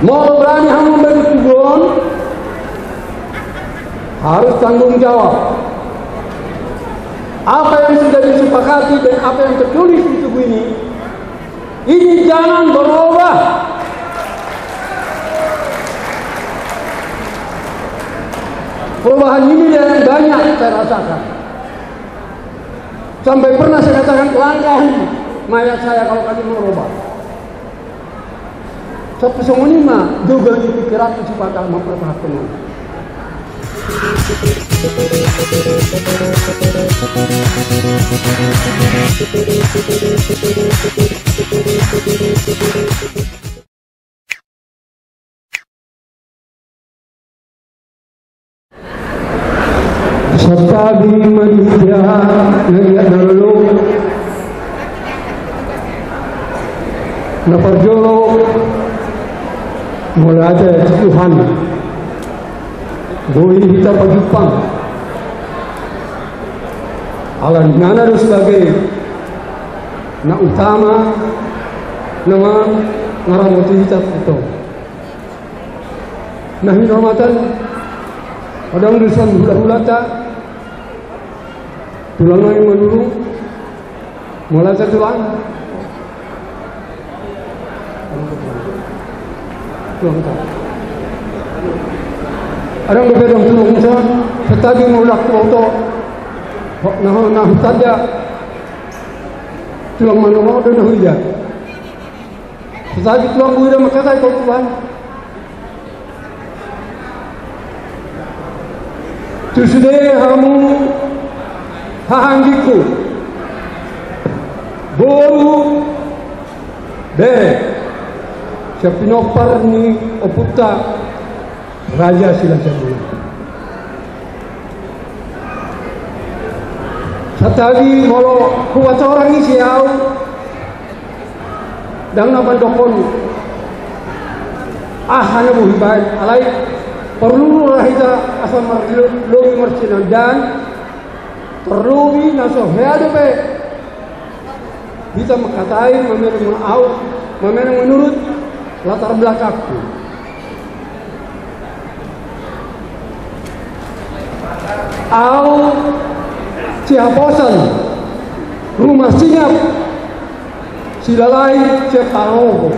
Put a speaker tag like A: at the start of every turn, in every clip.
A: Mau berani hanya bertujuan, harus tanggung jawab. Apa yang sudah disepakati dan apa yang tertulis di tubuh ini jangan berubah. Perubahan ini yang banyak saya rasakan. Sampai pernah saya katakan langkah mayat saya kalau kami merubah. Sampai semua ini mah juga di pikiran supaya memperhatikan. Serta di media yang dulu naparjolo mulai ada Tuhan. Boleh kita pagipang alam nana sebagai na utama nama ngaramoti kita itu nah hormatan pada urusan hula-hulata tulang yang menurun mulai tulang Orang berbeda tulung sa setagi mulak foto nah saja tulang manusia dan hujan setagi tulang buira makasay ko Tuhan tusude hamu hahanggiku boru bere sa pinopar ni Oputa Raja Sila Sabuna. Satagi kalau kuat orang ini siau dan nama dokon hanya buhibai alai perlu rahita asal logi marcinan dan perlu naso heado be kita mengkatai memenang menurut latar belakangku. Au Ciaposan rumah Singap Silalai Ceparogo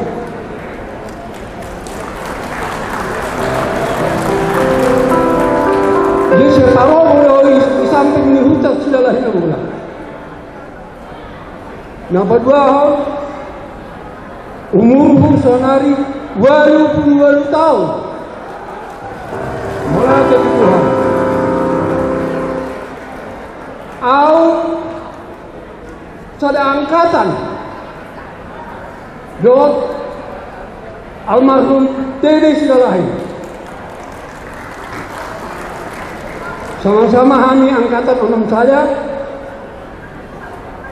A: di Ceparogo di samping ni hutan Silalai na mula nabadwa umur sonari 22 tahun mulai ke Tuhan au sada angkatan dot almarhum Dede Silalai sama-sama kami angkatan 6 saja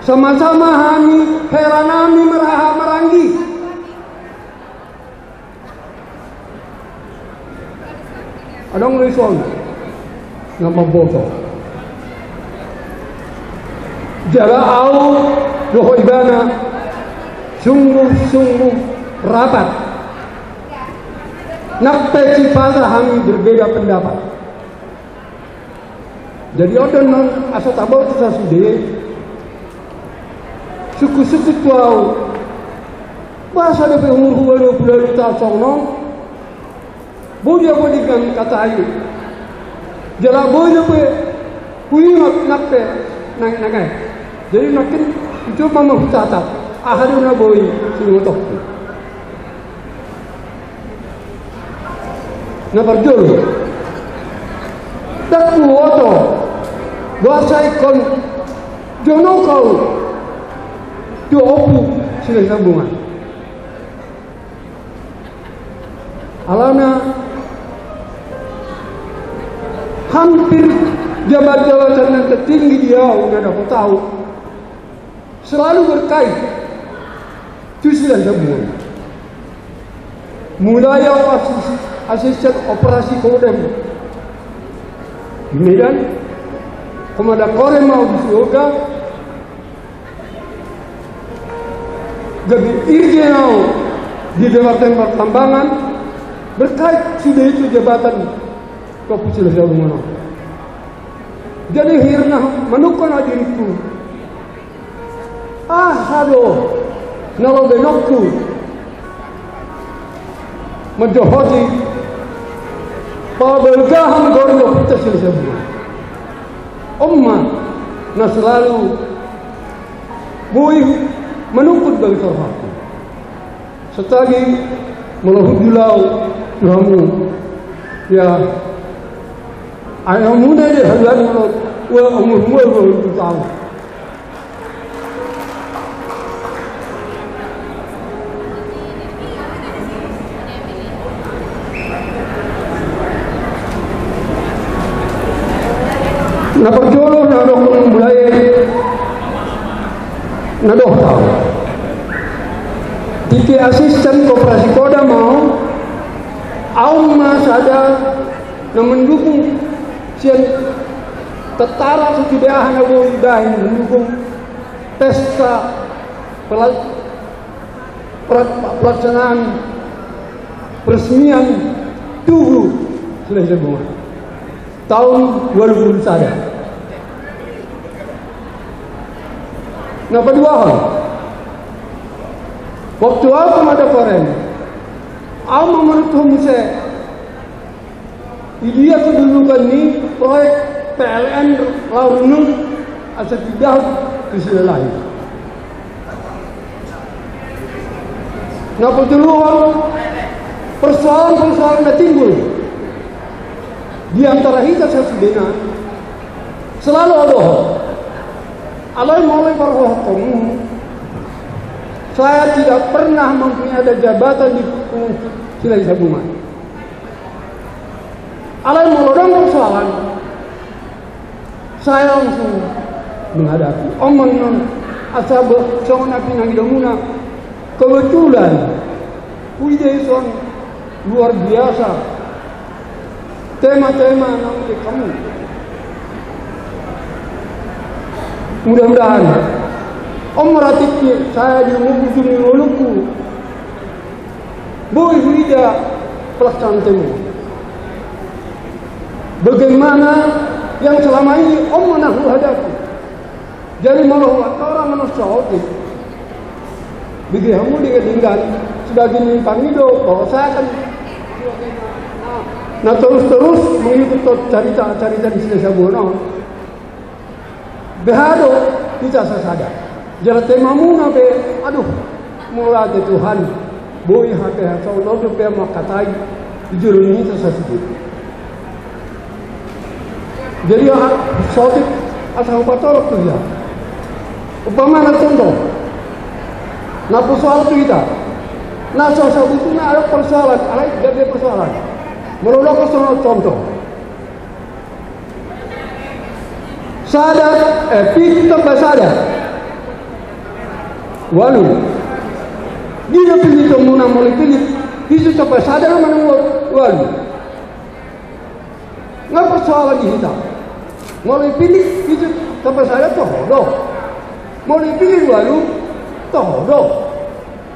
A: sama-sama kami heranami meraha meranggi adong risuang nama boto Jala au doho ibana sungguh-sungguh rapat. Nakpeci pada kami berbeda pendapat. Jadi ada non asal tabau kita sudah suku-suku tuau bahasa ada umur 20 tahun nong boleh apa dengan kata ayu jala boleh apa kuingat nakpe nagai jadi nakin itu mama hutata ahaduna boy singotok na barjol tak buoto bahasa ikon jono kau diopu sila sambungan alana hampir jabatan yang tertinggi dia udah dapat tahu selalu berkait itu sila sambungan mulai asisten operasi Kodam di Medan Komandan Korem mau di Yoga jadi Irjen di Departemen Pertambangan berkait sudah itu jabatan Kapucil Sabungono. Jadi hirna manukon diriku. Hado nalo benokku menjohoti pabelgahan gorno Kapucil Sabungono. Omma na selalu bui menukut bagi terhati. Setagi melahudjulau kamu ya ayah muda dia haluan umur 20 tahun. Na perjolo na dong mulai na doh tahu. Tiki asisten koperasi Koda mau mas ada na mendukung sian tetara setidak hanya boleh mendukung pesta pelaksanaan peresmian Tugu Sulawesi Sabungan tahun 2000 saja. Nah kedua hal, waktu aku ada koren, aku menurut saya, dia kedudukan ini proyek PLN Laurunung asal tidak kesilai. Nah pertuluan persoalan yang timbul di antara kita sesudah selalu ada. Alai mulai berhukum, saya tidak pernah mempunyai ada jabatan di Sulawesi Sabungan. Alai melodong persoalan, saya langsung menghadapi. Omong asal bersama pinang hidunguna. Kebetulan, Widesson luar biasa. Tema-tema nanti kamu. Mudah-mudahan meratiknya saya di ujung mulutku boleh tidak pelaksanaan temu. Bagaimana yang selama ini menahu hadapi. Jadi malah orang manusia otik. Bagi kamu ditinggal sebagai nyimpan hidup bahwa saya akan terus mengikut cerita di Sulawesi Sabungan. Behado kita sadar. Jadi temamu nabe, aduh, mulai dari Tuhan, boy hati hati, lalu dia makatai jujur ini tersebut. Jadi sotik asal patorok tu dia. Upama contoh, na persoalan kita, na soal itu na ada persoalan, ada persoalan. Merolok contoh. Sadar, pintu sadar. Walu, dia pilih temuna mulai pilih, itu sampai sadar mana walu. Ngapa persoalan kita? Mulai pilih, itu sampai sadar toh doh. Mulai pilih walu, toh doh.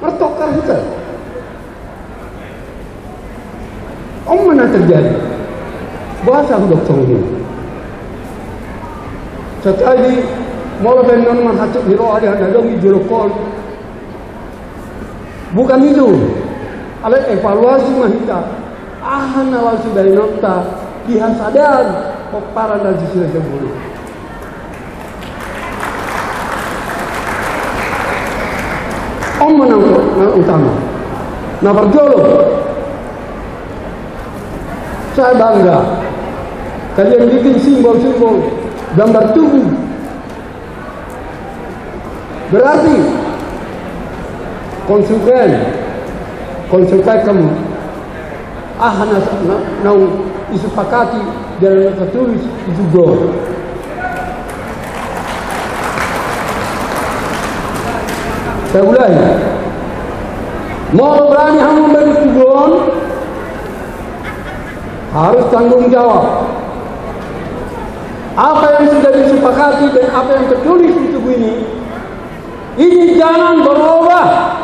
A: Mertokar kita. Mana terjadi? Bahasa dokter ini. Sekali mulai benar menghacip hiro ada dong julukon. Bukan itu. Alat evaluasi mahita. Nala sudah nota dihasadan peparan dan sisi sebulu. Menang utama. Nah berjolo. Saya bangga. Kalian bikin simbol-simbol gambar tubuh. Berarti konsumen kamu nau disepakati dalam tertulis itu gol. Saya ulangi, mau berani kamu beri tujuan harus tanggung jawab. Apa yang sudah disepakati dan apa yang tertulis di tubuh ini jangan berubah.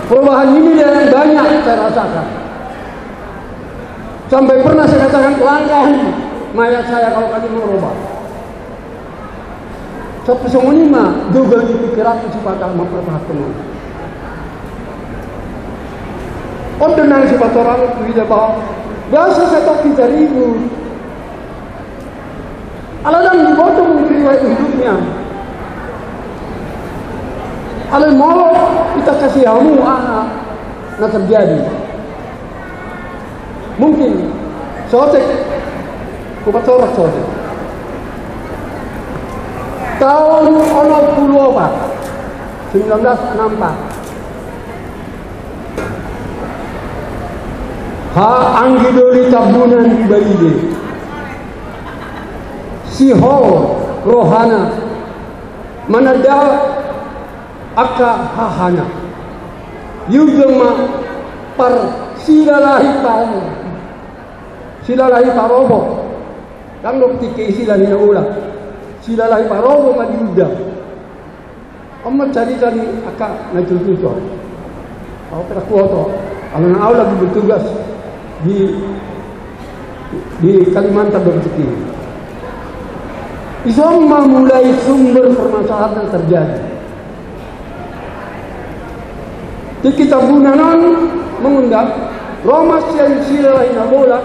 A: Perubahan ini yang banyak saya rasakan. Sampai pernah saya katakan langkahi mayat saya kalau kami merubah. Tapi semuanya juga dipikir aku sifat memperhatikan. Ordenan sifat orang itu tidak bawa. Biasa saya tahu kita ribut. Aladang dibodoh riwayat hidupnya. Alal mau kita kasih ilmu nah terjadi. Mungkin sotek kupatorak sotek. Tahun 1964 anggidoli tabunan di Balide Sihol rohana manada aka hahana yugema par silalahi parobo kang dok tike silalahi na ula silalahi parobo madiuda amma cari-cari aka na cucu aku perakuoto anak lagi bertugas di Kalimantan Barat ini. Semua mulai sumber permasalahan yang terjadi. Di kitab Bunanon mengundang Roma yang silai nabola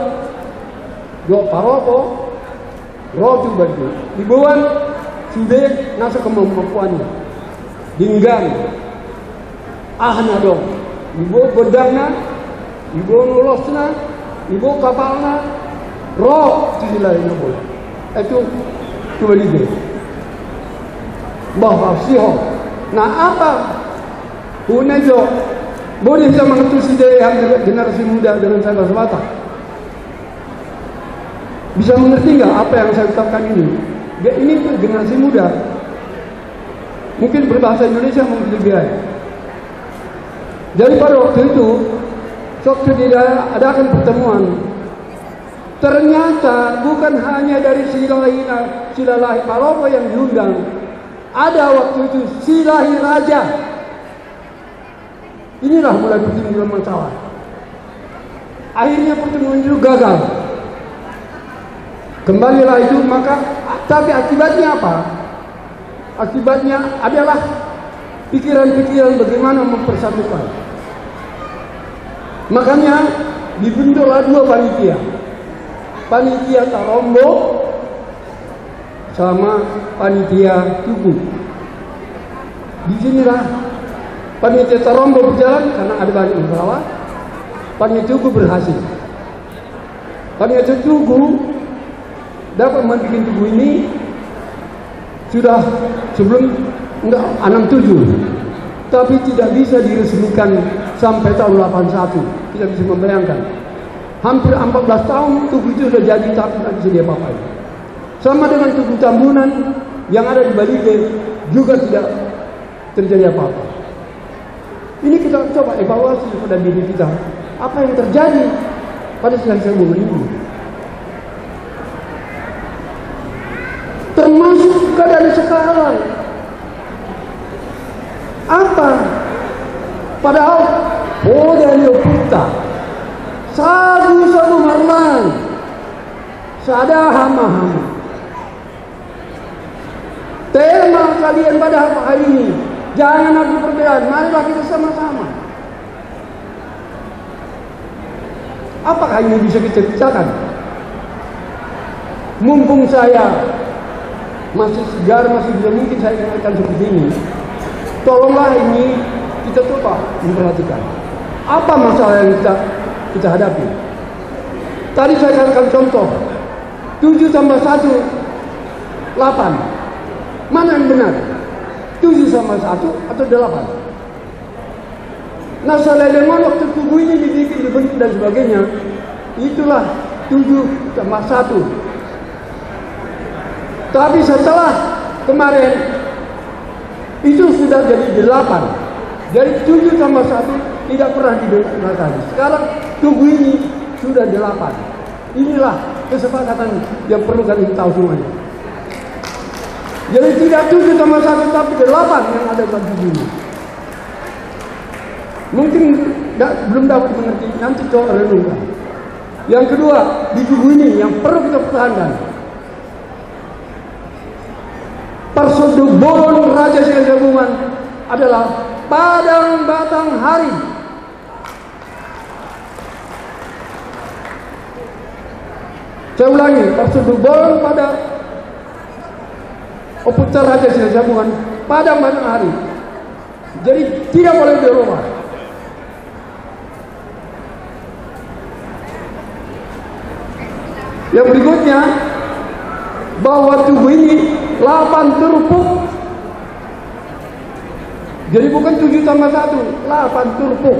A: do paropo roju baju dibuat sudah nasa kemampuannya dinggang ahna dong ibu bedangna ibu nulosna ibu kapalna roh silai nabola itu Balide bahwa siho nah apa Unejo boleh saya mengetusi yang generasi muda dengan saya Batak bisa mengerti nggak apa yang saya ucapkan ini? Ini generasi muda mungkin berbahasa Indonesia mungkin lebih baik. Jadi pada waktu itu waktu dia adakan pertemuan ternyata bukan hanya dari Silalahi Paropo yang diundang, ada waktu itu Silahi Raja. Inilah mulai pertemuan masalah. Akhirnya pertemuan itu gagal. Kembalilah itu maka, tapi akibatnya apa? Akibatnya adalah pikiran-pikiran bagaimana mempersatukan. Makanya dibentuklah dua panitia. Panitia Tarombo sama panitia Tugu. Di sinilah panitia Tarombo berjalan karena ada banyak masalah. Panitia Tugu berhasil. Panitia Tugu dapat membuat Tugu ini sudah sebelum 67, tapi tidak bisa diresmikan sampai tahun 81. Tidak bisa membayangkan. Hampir 14 tahun Tugu itu sudah jadi tapi tidak bisa diapa-apain. Sama dengan Tugu Tambunan yang ada di Balide juga tidak terjadi apa-apa. Ini kita coba evaluasi pada diri kita. Apa yang terjadi pada 1900 ini? Termasuk keadaan sekarang. Apa? Padahal Polda Puta sagu-sagu marlan sada hama-hama tema kalian pada hari ini jangan ada perbedaan, marilah kita sama-sama. Apakah ini bisa kita bicarakan? Mumpung saya masih segar, masih bisa mungkin saya ingatkan seperti ini, tolonglah ini kita coba memperhatikan apa masalah yang kita hadapi. Tadi saya katakan contoh 7 tambah 1 8. Mana yang benar? 7 tambah 1 atau 8? Nah selama waktu Tugu ini dibikin, dibentuk dan sebagainya, itulah 7 tambah 1. Tapi setelah kemarin itu sudah jadi 8. Dari 7 tambah 1 tidak pernah didengar lagi. Sekarang Tugu ini sudah 8. Inilah kesepakatan yang perlu kalian tahu semuanya. Jadi tidak 7 tambah 1 tapi 8 yang ada dalam Tugu ini. Mungkin belum dapat mengerti, nanti coba renungkan. Yang kedua, di tubuh ini yang perlu kita pertahankan. Perseduburan Raja Silasamungan adalah padang batang hari. Saya ulangi, perseduburan pada Putra Raja Silasamungan padang batang hari. Jadi tidak boleh dirubah. Yang berikutnya, bahwa tubuh ini 8 turpuk. Jadi bukan 7 tambah 1, 8 turpuk.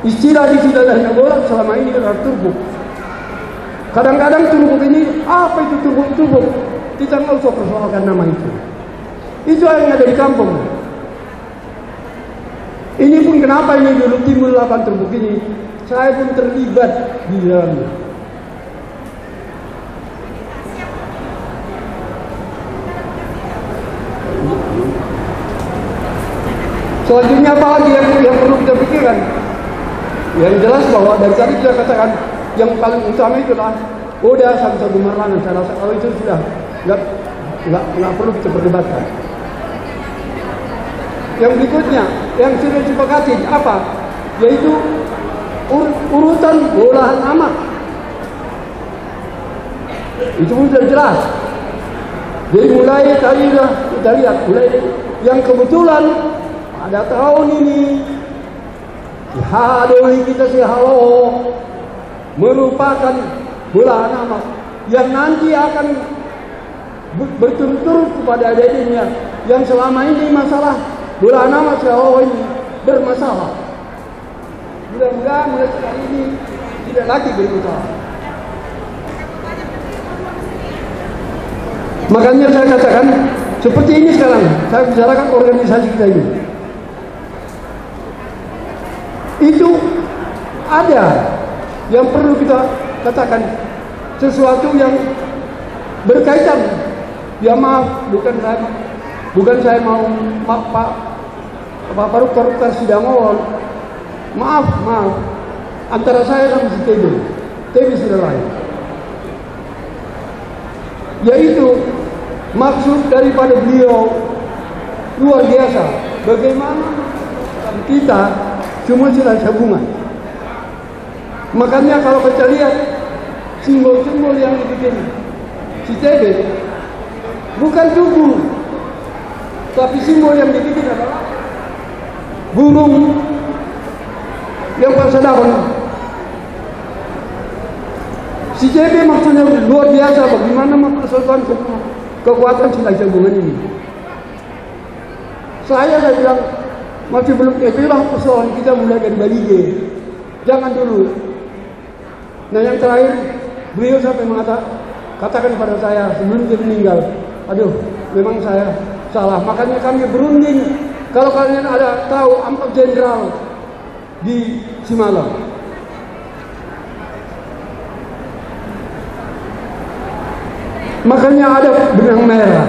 A: Istilah negara selama ini adalah turpuk. Kadang-kadang turpuk ini, apa itu turpuk? Kita nggak usah persoalkan nama itu. Itu yang ada di kampung. Ini pun kenapa ini dulu timbul 8 turpuk ini, saya pun terlibat di dalamnya. Selanjutnya apa lagi yang perlu kita pikirkan? Yang jelas bahwa dari tadi kita katakan yang paling utama itu adalah udah satu gemerlangan. Saya rasa kalau itu sudah nggak perlu kita perdebatkan. Yang berikutnya yang sudah disepakati apa? Yaitu urutan bolahan amat. Itu pun sudah jelas. Jadi mulai tadi sudah kita lihat mulai yang kebetulan pada tahun ini dihadiri kita si halo merupakan bolahan amat yang nanti akan berturut-turut kepada adiknya yang selama ini masalah bolahan amat si halo ini bermasalah. Mudah-mudahan mulai sekali ini tidak lagi bermasalah. Makanya saya katakan seperti ini sekarang saya bicarakan organisasi kita ini. Itu ada yang perlu kita katakan sesuatu yang berkaitan. Ya maaf, bukan saya mau Pak koruptor sudah mau. Maaf antara saya sama si TB sudah lain. Yaitu maksud daripada beliau luar biasa. Bagaimana kita cuma Silasamungan. Makanya kalau kita lihat simbol-simbol yang dibikin si TB bukan tubuh, tapi simbol yang dibikin adalah burung yang bersedapun. Si TB maksudnya luar biasa bagaimana mempersatukan kekuatan Silasamungan ini. Saya bilang masih belum, itulah persoalan kita mulai dari Balige. Jangan dulu. Nah yang terakhir, beliau sampai katakan kepada saya sebelum dia meninggal, aduh memang saya salah. Makanya kami berunding, kalau kalian ada tahu Ampak Jenderal di Simalang. Makanya ada benang merah.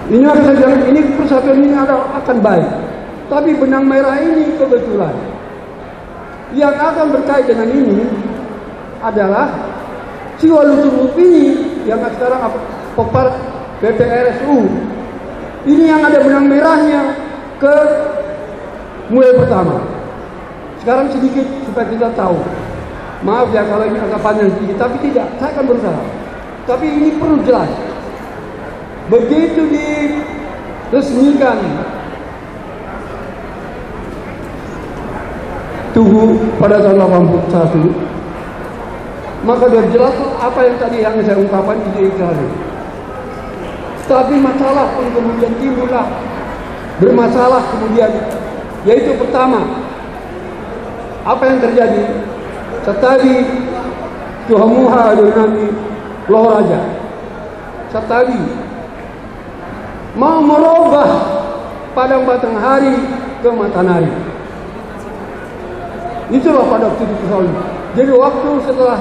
A: Ini harus saya bilang, ini persatuan ini akan baik. Tapi benang merah ini kebetulan yang akan berkait dengan ini adalah si Waluturup ini yang sekarang Popar PPRSU. Ini yang ada benang merahnya ke mulai pertama. Sekarang sedikit supaya kita tahu. Maaf ya kalau ini agak panjang sedikit, tapi tidak, saya akan berusaha. Tapi ini perlu jelas. Begitu diresmikan Tugu pada tahun 81, maka sudah jelas apa yang tadi yang saya ungkapkan di tadi. Tapi masalah pun kemudian timbullah, bermasalah kemudian, yaitu pertama, apa yang terjadi? Setadi Tuhamuha Nabi Loh Raja, setadi mau merubah padang batang hari ke Matanari. Itulah pada waktu itu persoalan. Jadi waktu setelah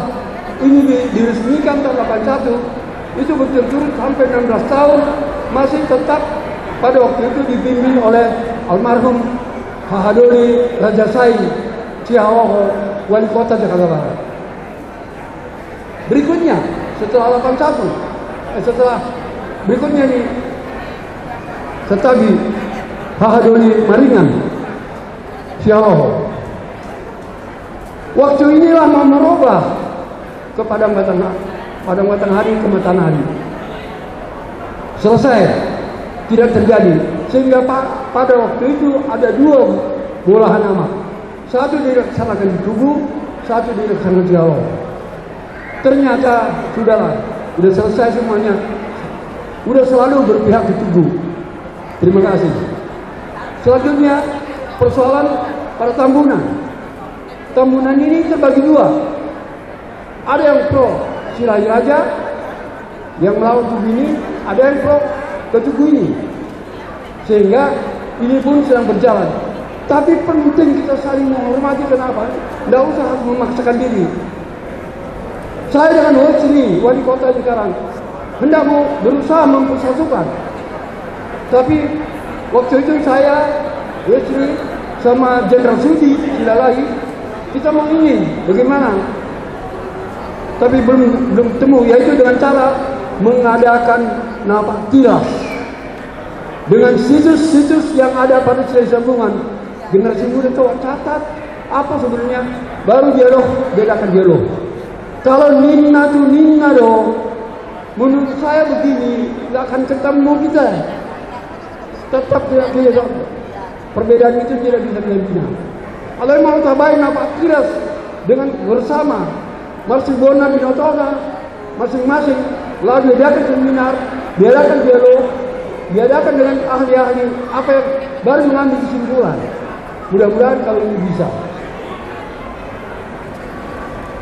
A: ini diresmikan tahun 81, itu berturut-turut sampai 16 tahun masih tetap pada waktu itu dibimbing oleh almarhum Hahadoli Rajasai Cihawoho, Wali Kota Jakarta Barat. Berikutnya setelah 81, setelah berikutnya nih Setagi Hahadoli Maringan Cihawoho. Waktu inilah mau merubah ke Padang Batanghari ke Matanari. Selesai, tidak terjadi. Sehingga pada waktu itu ada dua bolahan nama. Satu dilaksanakan di Tugu, satu dilaksanakan di Cihawoho. Ternyata sudah selesai semuanya. Udah selalu berpihak di Tugu. Terima kasih. Selanjutnya persoalan pada Tambunan. Tambunan ini terbagi dua. Ada yang pro Silai Raja yang melawan Tugu ini, ada yang pro ke Tugu ini. Sehingga ini pun sedang berjalan. Tapi penting kita saling menghormati. Kenapa? Tidak usah harus memaksakan diri. Saya dengan Wesri, wali kota sekarang, hendak mau berusaha mempersatukan. Tapi waktu itu saya, Wesri, sama Jenderal Sudi Silalahi, kita mau ingin bagaimana, tapi belum temu, yaitu dengan cara mengadakan napak tilas dengan situs-situs yang ada pada Silai Sambungan. Generasi muda itu catat apa sebenarnya, baru dialog, bedakan dialog. Kalau ninna tuh ninna dong, menurut saya begini, tidak akan ketemu kita. Tetap tidak, perbedaan itu tidak bisa dibina. Kalau mau tabain napak tilas dengan bersama, Marsibona Binotona, masing-masing, lalu diadakan seminar, diadakan dialog, diadakan dengan ahli-ahli, apa yang baru mengambil kesimpulan. Mudah-mudahan kalau ini bisa.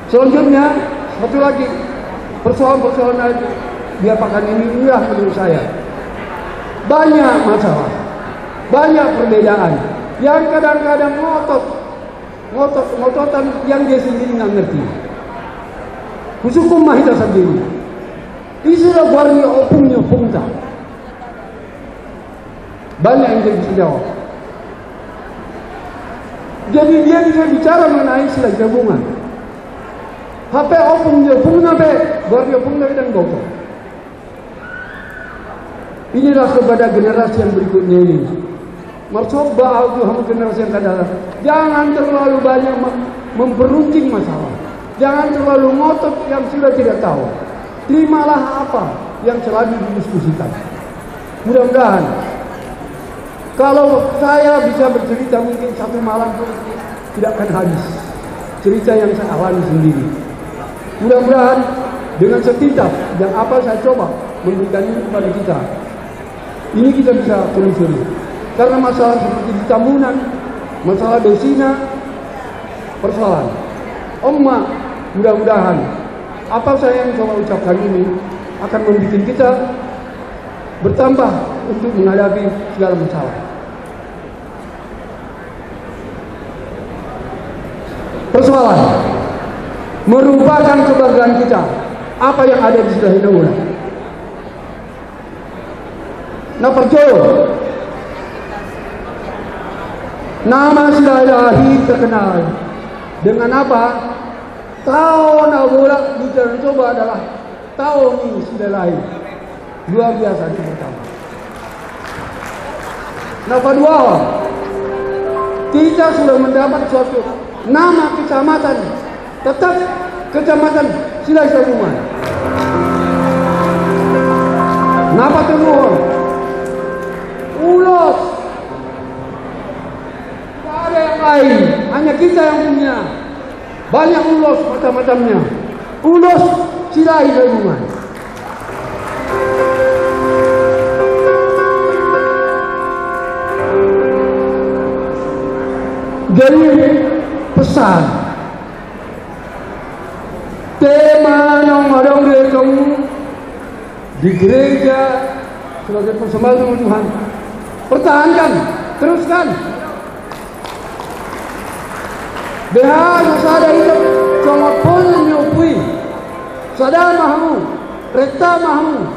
A: Selanjutnya, satu lagi, persoalan-persoalan diapakan ini inilah menurut saya. Banyak masalah, banyak perbedaan, yang kadang-kadang ngototan yang dia sendiri nggak ngerti. Kusukum mahita sendiri. Istilah warni opungnya pungta. Banyak yang dia bisa jawab. Jadi dia bisa bicara mengenai istilah gabungan. HP opungnya pungta pe, warni opungnya dan bauta. Inilah kepada generasi yang berikutnya ini. Marcoba aku generasi yang akan datang. Jangan terlalu banyak memperuncing masalah. Jangan terlalu ngotot yang sudah tidak tahu. Terimalah apa yang selalu didiskusikan. Mudah-mudahan kalau saya bisa bercerita mungkin satu malam pun tidak akan habis cerita yang saya alami sendiri. Mudah-mudahan dengan setiap yang apa saya coba memberikan ini kepada kita, ini kita bisa telusuri. Karena masalah seperti di Tambunan, masalah Dosina, persoalan Omma, mudah-mudahan apa saya yang coba ucapkan ini akan membuat kita bertambah untuk menghadapi segala masalah. Persoalan merupakan kebanggaan kita apa yang ada di sebelah Hindaura. Nah, percaya nama Silalahi terkenal dengan apa? Tahun Abulah di Jalan Coba adalah tahun ini Silalahi. Luar biasa di pertama. Nah, kedua, kita sudah mendapat suatu nama kecamatan, tetap kecamatan Silai Sambungan. Napa tuh? Ulos. Tidak ada yang lain, hanya kita yang punya. Banyak ulos macam-macamnya. Ulos Silai Sambungan. Jadi pesan tema nong dia kamu di gereja sebagai persembahan Tuhan, pertahankan, teruskan. Behasa sada hidup cuma ponen nyopui, sada mahamu, reta mahamu,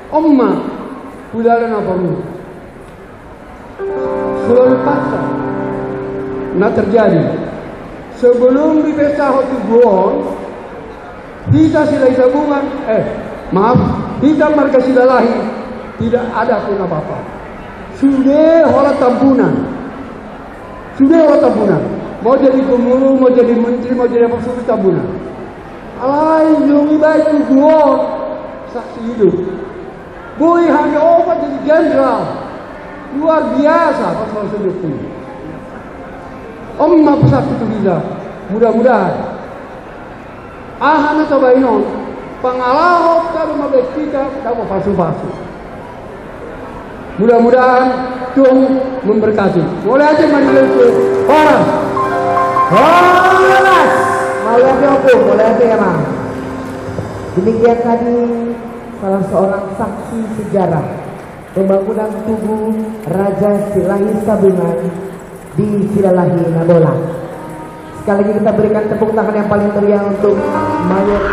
A: omma, udaran apa mu. melalui paksa. Nah terjadi sebelum dipecah itu Guon, kita silai tabungan, kita marga silalahi tidak ada pun apa-apa. Sudah orang tampunan, mau jadi gubernur, mau jadi menteri, mau jadi apa sudah tampunan. Alai jungi baik Guon saksi hidup. Boy hanya obat jadi jenderal, luar biasa pasal sudut ini. Omma pesat itu bisa, mudah-mudahan. Ahana tabainon, pangalahok kalau mabektika dapat palsu-palsu. Mudah-mudahan Tuhan memberkati. Boleh aja majelis itu. Horas.
B: Boleh aja Om, boleh aja ya Mang. Demikian tadi salah seorang saksi sejarah pembangunan tugu Raja Silahi Sabungan di Silalahi Nabola. Sekali lagi kita berikan tepuk tangan yang paling meriah untuk Mayor